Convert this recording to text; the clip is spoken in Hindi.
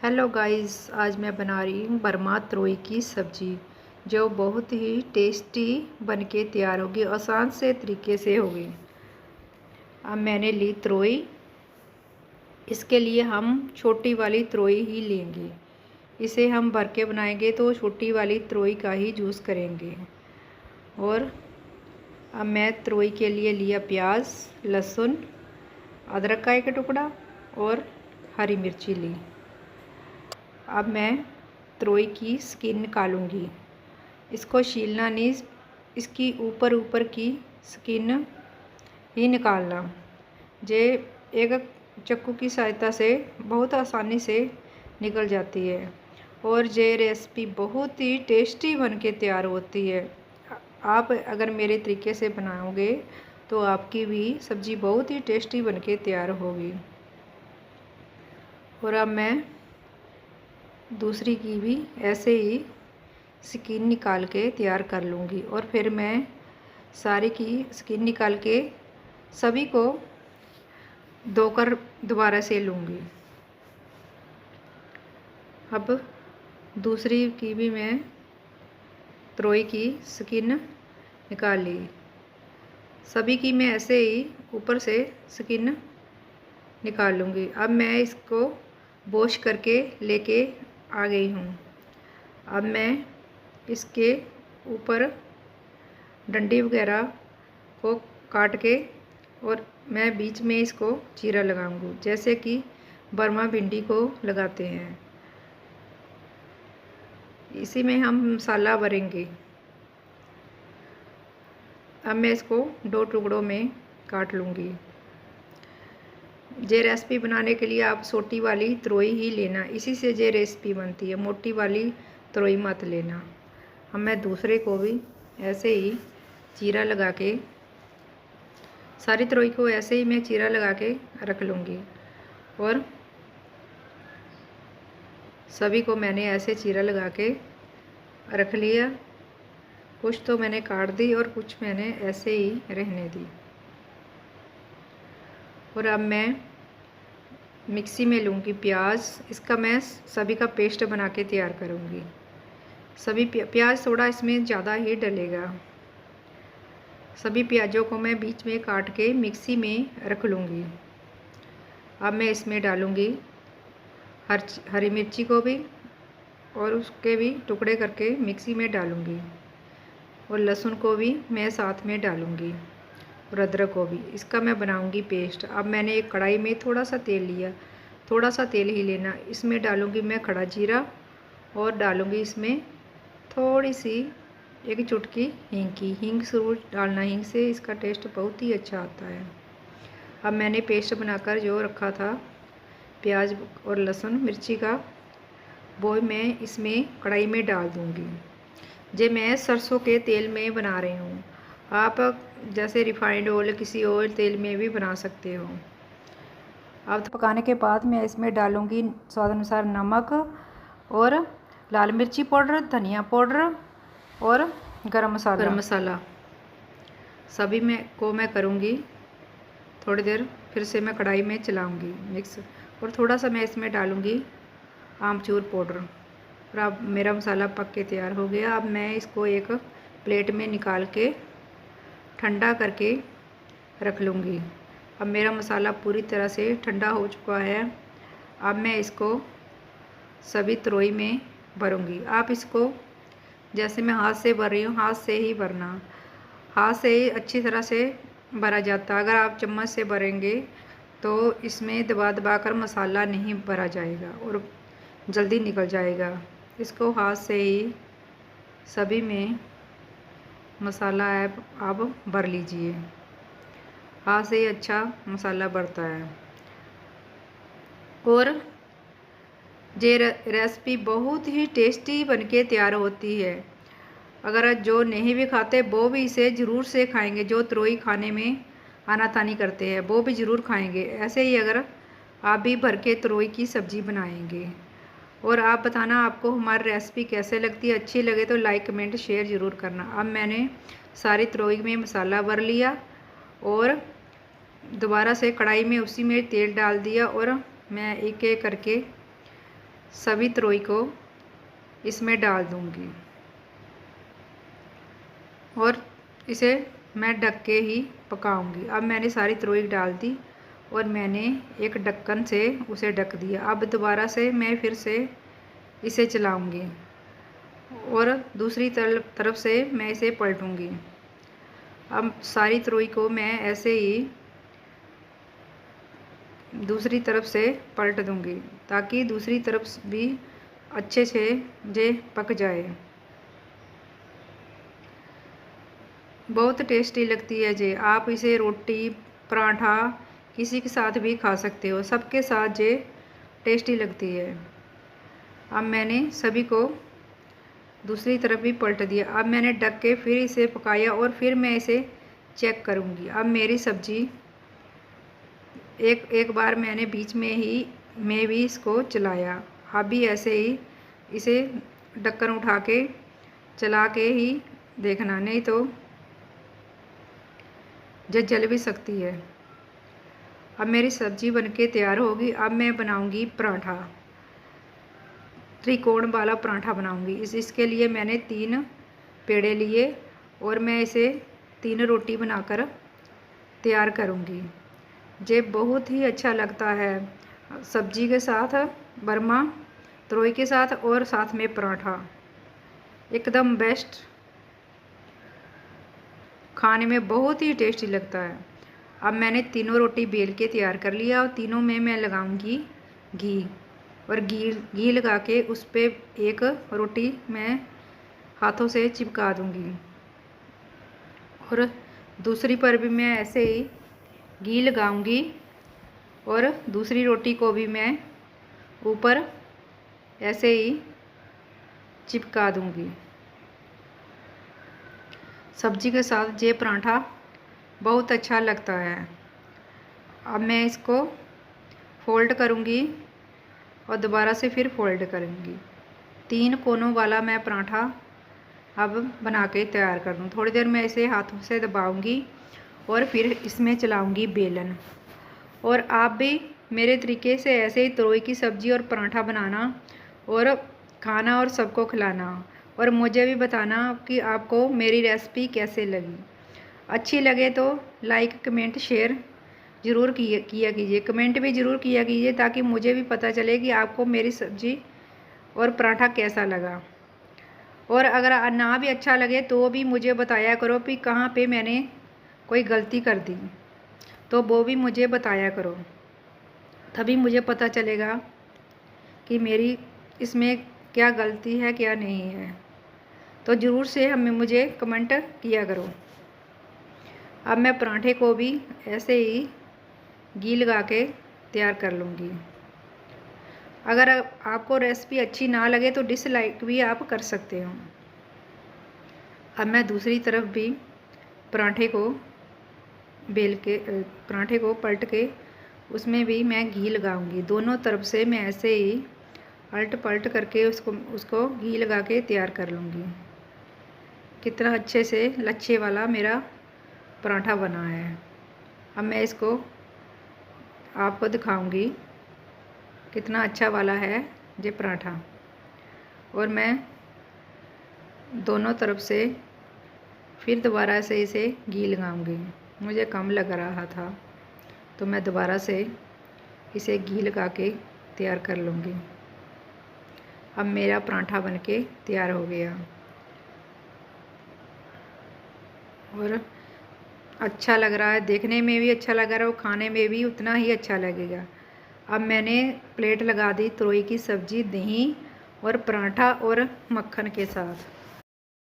हेलो गाइस, आज मैं बना रही हूँ बर्मा त्रोई की सब्ज़ी जो बहुत ही टेस्टी बनके तैयार होगी। आसान से तरीके से होगी। अब मैंने ली त्रोई। इसके लिए हम छोटी वाली त्रोई ही लेंगे। इसे हम भर के बनाएंगे तो छोटी वाली त्रोई का ही यूज़ करेंगे। और अब मैं त्रोई के लिए लिया प्याज, लहसुन, अदरक का एक टुकड़ा और हरी मिर्ची ली। अब मैं त्रोई की स्किन निकालूंगी। इसको छीलना नहीं, इसकी ऊपर ऊपर की स्किन ही निकालना। जे एक चाकू की सहायता से बहुत आसानी से निकल जाती है और ये रेसिपी बहुत ही टेस्टी बनके तैयार होती है। आप अगर मेरे तरीके से बनाओगे तो आपकी भी सब्ज़ी बहुत ही टेस्टी बनके तैयार होगी। और अब मैं दूसरी की भी ऐसे ही स्किन निकाल के तैयार कर लूँगी और फिर मैं सारी की स्किन निकाल के सभी को धोकर दोबारा से लूँगी। अब दूसरी की भी मैं त्रोई की स्किन निकाल ली। सभी की मैं ऐसे ही ऊपर से स्किन निकाल लूँगी। अब मैं इसको वॉश करके लेके आ गई हूँ। अब मैं इसके ऊपर डंडी वगैरह को काट के और मैं बीच में इसको चीरा लगाऊंगी, जैसे कि बर्मा भिंडी को लगाते हैं। इसी में हम मसाला भरेंगे। अब मैं इसको 2 टुकड़ों में काट लूँगी। ये रेसिपी बनाने के लिए आप छोटी वाली त्रोई ही लेना, इसी से ये रेसिपी बनती है। मोटी वाली त्रोई मत लेना। अब मैं दूसरे को भी ऐसे ही चीरा लगा के, सारी त्रोई को ऐसे ही मैं चीरा लगा के रख लूँगी। और सभी को मैंने ऐसे चीरा लगा के रख लिया। कुछ तो मैंने काट दी और कुछ मैंने ऐसे ही रहने दी। और अब मैं मिक्सी में लूँगी प्याज। इसका मैं सभी का पेस्ट बना के तैयार करूँगी। सभी प्याज थोड़ा इसमें ज़्यादा ही डलेगा। सभी प्याज़ों को मैं बीच में काट के मिक्सी में रख लूँगी। अब मैं इसमें डालूँगी हरी मिर्ची को भी और उसके भी टुकड़े करके मिक्सी में डालूँगी। और लहसुन को भी मैं साथ में डालूँगी और अदरक को भी। इसका मैं बनाऊँगी पेस्ट। अब मैंने एक कढ़ाई में थोड़ा सा तेल लिया, थोड़ा सा तेल ही लेना। इसमें डालूँगी मैं खड़ा जीरा और डालूँगी इसमें थोड़ी सी एक चुटकी हींग की। हींग ज़रूर डालना, हींग से इसका टेस्ट बहुत ही अच्छा आता है। अब मैंने पेस्ट बनाकर जो रखा था प्याज और लहसुन मिर्ची का, वो मैं इसमें कढ़ाई में डाल दूँगी। जे मैं सरसों के तेल में बना रही हूँ। आप जैसे रिफाइंड ऑयल किसी और तेल में भी बना सकते हो। अब पकाने के बाद मैं इसमें डालूँगी स्वाद अनुसार नमक और लाल मिर्ची पाउडर, धनिया पाउडर और गरम मसाला। सभी मैं करूँगी थोड़ी देर, फिर से मैं कढ़ाई में चलाऊँगी मिक्स। और थोड़ा सा मैं इसमें डालूँगी आमचूर पाउडर। और अब मेरा मसाला पक के तैयार हो गया। अब मैं इसको एक प्लेट में निकाल के ठंडा करके रख लूँगी। अब मेरा मसाला पूरी तरह से ठंडा हो चुका है। अब मैं इसको सभी त्रोई में भरूँगी। आप इसको जैसे मैं हाथ से भर रही हूँ, हाथ से ही भरना। हाथ से ही अच्छी तरह से भरा जाता है। अगर आप चम्मच से भरेंगे तो इसमें दबा दबा कर मसाला नहीं भरा जाएगा और जल्दी निकल जाएगा। इसको हाथ से ही सभी में मसाला आप भर लीजिए। हाथ से ही अच्छा मसाला भरता है। और ये रेसिपी बहुत ही टेस्टी बनके तैयार होती है। अगर जो नहीं भी खाते वो भी इसे ज़रूर से खाएंगे। जो त्रोई खाने में आनाकानी करते हैं वो भी ज़रूर खाएंगे। ऐसे ही अगर आप भी भर के त्रोई की सब्ज़ी बनाएंगे। और आप बताना आपको हमारी रेसिपी कैसे लगती है। अच्छी लगे तो लाइक कमेंट शेयर ज़रूर करना। अब मैंने सारी त्रोई में मसाला भर लिया और दोबारा से कढ़ाई में उसी में तेल डाल दिया और मैं एक एक करके सभी तरोई को इसमें डाल दूंगी और इसे मैं ढक के ही पकाऊंगी। अब मैंने सारी तरोई डाल दी और मैंने एक ढक्कन से उसे ढक दिया। अब दोबारा से मैं फिर से इसे चलाऊंगी और दूसरी तरफ से मैं इसे पलटूंगी। अब सारी तरोई को मैं ऐसे ही दूसरी तरफ से पलट दूंगी ताकि दूसरी तरफ भी अच्छे से जे पक जाए। बहुत टेस्टी लगती है जे। आप इसे रोटी पराठा किसी के साथ भी खा सकते हो, सबके साथ जे टेस्टी लगती है। अब मैंने सभी को दूसरी तरफ भी पलट दिया। अब मैंने ढक के फिर इसे पकाया और फिर मैं इसे चेक करूंगी। अब मेरी सब्जी एक बार मैंने बीच में ही मैं भी इसको चलाया। अब भी ऐसे ही इसे ढक्कन उठा के चला के ही देखना, नहीं तो जल भी सकती है। अब मेरी सब्जी बनके तैयार होगी। अब मैं बनाऊंगी पराठा, त्रिकोण वाला पराठा बनाऊंगी। इसके लिए मैंने 3 पेड़े लिए और मैं इसे 3 रोटी बनाकर तैयार करूंगी। ये बहुत ही अच्छा लगता है सब्जी के साथ, बरमा तरोई के साथ और साथ में पराठा, एकदम बेस्ट, खाने में बहुत ही टेस्टी लगता है। अब मैंने तीनों रोटी बेल के तैयार कर लिया और तीनों में मैं लगाऊंगी घी और घी लगा के उस पर एक रोटी मैं हाथों से चिपका दूंगी और दूसरी पर भी मैं ऐसे ही घी लगाऊंगी और दूसरी रोटी को भी मैं ऊपर ऐसे ही चिपका दूंगी। सब्जी के साथ ये पराठा बहुत अच्छा लगता है। अब मैं इसको फोल्ड करूंगी और दोबारा से फिर फोल्ड करूंगी। 3 कोनों वाला मैं पराठा अब बना के तैयार कर दूँ। थोड़ी देर मैं इसे हाथों से दबाऊंगी और फिर इसमें चलाऊंगी बेलन। और आप भी मेरे तरीके से ऐसे ही तरोई की सब्ज़ी और पराठा बनाना और खाना और सबको खिलाना और मुझे भी बताना कि आपको मेरी रेसिपी कैसे लगी। अच्छी लगे तो लाइक कमेंट शेयर ज़रूर किया कीजिए, कमेंट भी ज़रूर किया कीजिए ताकि मुझे भी पता चले कि आपको मेरी सब्ज़ी और पराठा कैसा लगा। और अगर ना भी अच्छा लगे तो भी मुझे बताया करो कि कहाँ पे मैंने कोई गलती कर दी, तो वो भी मुझे बताया करो, तभी मुझे पता चलेगा कि मेरी इसमें क्या गलती है क्या नहीं है। तो ज़रूर से हमें मुझे कमेंट किया करो। अब मैं पराठे को भी ऐसे ही घी लगा के तैयार कर लूँगी। अगर आपको रेसिपी अच्छी ना लगे तो डिसलाइक भी आप कर सकते हो। अब मैं दूसरी तरफ भी पराठे को पराठे को पलट के उसमें भी मैं घी लगाऊंगी। दोनों तरफ से मैं ऐसे ही पलट पलट करके उसको घी लगा के तैयार कर लूँगी। कितना अच्छे से लच्छे वाला मेरा पराठा बना है। अब मैं इसको आपको दिखाऊंगी कितना अच्छा वाला है ये पराठा। और मैं दोनों तरफ से फिर दोबारा से इसे घी लगाऊंगी। मुझे कम लग रहा था तो मैं दोबारा से इसे घी लगा के तैयार कर लूँगी। अब मेरा पराठा बनके तैयार हो गया और अच्छा लग रहा है, देखने में भी अच्छा लग रहा है और खाने में भी उतना ही अच्छा लगेगा। अब मैंने प्लेट लगा दी तरोई की सब्ज़ी, दही और पराठा और मक्खन के साथ।